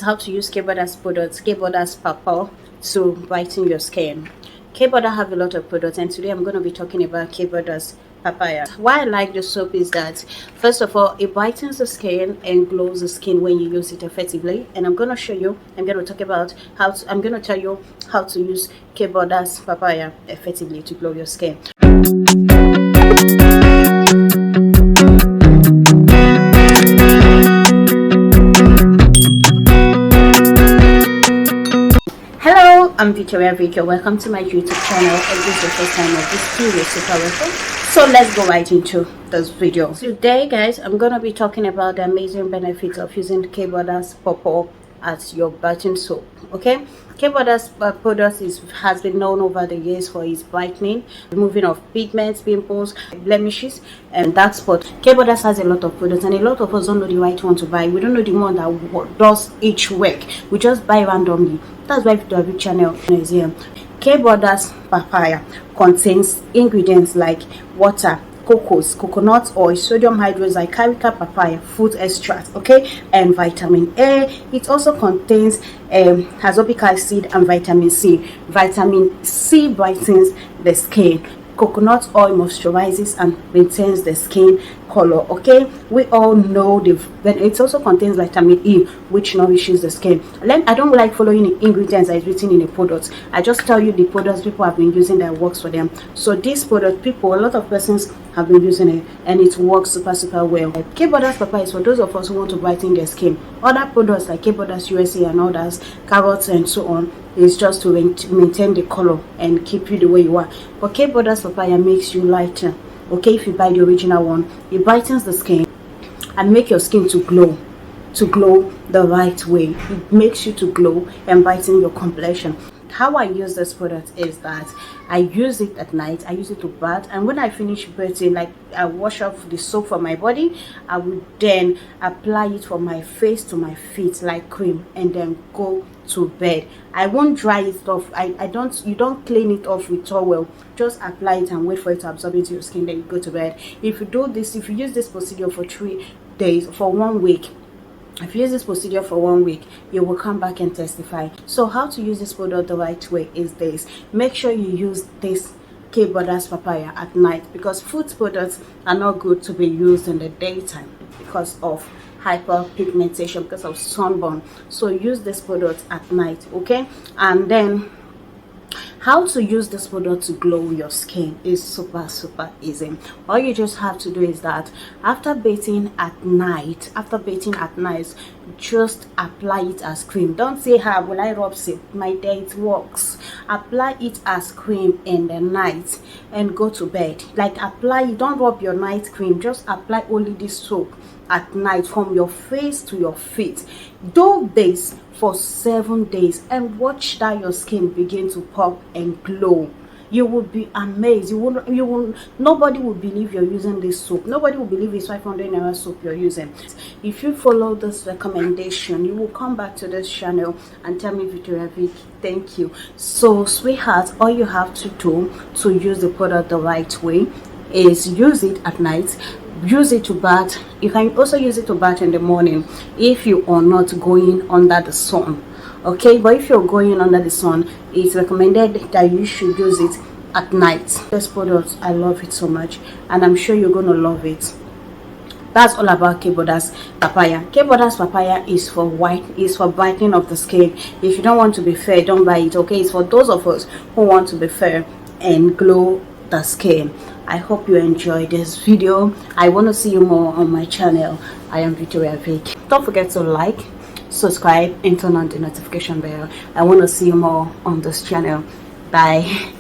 how to use K-Butters products, K-Butters Papaya to whiten your skin. K-Butter have a lot of products, and today I'm going to be talking about K-Butters Papaya. Why I like the soap is that, first of all, it whitens the skin and glows the skin when you use it effectively. And I'm going to show you, I'm going to talk about I'm going to tell you how to use K-Butters Papaya effectively to glow your skin. Hello, I'm Victoria Vicky. Welcome to my YouTube channel. And this is the first time of this video, super welcome. So let's go right into this video. Today, guys, I'm gonna be talking about the amazing benefits of using K-Butters Papaya as your bathing soap. Okay, K-Butters product has been known over the years for its brightening, removing of pigments, pimples, blemishes, and dark spots. K-Butters has a lot of products, and a lot of us don't know the right one to buy. We don't know the one that does each work. We just buy randomly. That's why the channel is here. K-Butters Papaya contains ingredients like water, coconut oil, sodium hydroxide, carica papaya, fruit extract, okay, and vitamin A. It also contains ascorbic acid and vitamin C. Vitamin C brightens the skin. Coconut oil moisturizes and maintains the skin color. Okay, we all know but it also contains vitamin E, which nourishes the skin. Then I don't like following the ingredients that is written in the products. I just tell you the products people have been using that works for them. So this product, a lot of persons have been using it, and it works super well. K-Butters Papaya is for those of us who want to brighten their skin. Other products like K-Butters USA and others, carrots and so on, is just to maintain the color and keep you the way you are. But K-Butters Papaya makes you lighter. Okay, if you buy the original one, it brightens the skin and make your skin to glow the right way. It makes you to glow and brighten your complexion. How I use this product is that I use it at night. I use it to bath, and when I finish bathing, like I wash off the soap from my body, I will then apply it from my face to my feet like cream, and then go to bed. I won't dry it off. You don't clean it off with towel. Just apply it and wait for it to absorb into your skin, then you go to bed. If you use this procedure for 3 days, for 1 week, if you use this procedure for 1 week, you will come back and testify. So how to use this product the right way is this. Make sure you use this K-Butters Papaya at night, because food products are not good to be used in the daytime because of hyperpigmentation, because of sunburn. So use this product at night, okay? And then how to use this product to glow your skin is super easy. All you just have to do is that after bathing at night, just apply it as cream. Don't say, will I rub it? My day it works. Apply it as cream in the night and go to bed. Like, don't rub your night cream, just apply only this soap at night from your face to your feet. Do this for 7 days and watch that your skin begin to pop and glow. You will be amazed. Nobody will believe you're using this soap. Nobody will believe it's 500 naira soap you're using. If you follow this recommendation, you will come back to this channel and tell me, Victoria Vic, thank you. So sweetheart, all you have to do to use the product the right way is use it at night. Use it to bath. You can also use it to bath in the morning if you are not going under the sun. Okay, but if you're going under the sun, it's recommended that you should use it at night. This product, I love it so much, and I'm sure you're gonna love it. That's all about K-Butters Papaya. K-Butters Papaya is for brightening of the skin. If you don't want to be fair, don't buy it. Okay, it's for those of us who want to be fair and glow the skin. I hope you enjoyed this video. I want to see you more on my channel. I am Victoria Vic. Don't forget to like, subscribe, and turn on the notification bell. I want to see you more on this channel. Bye.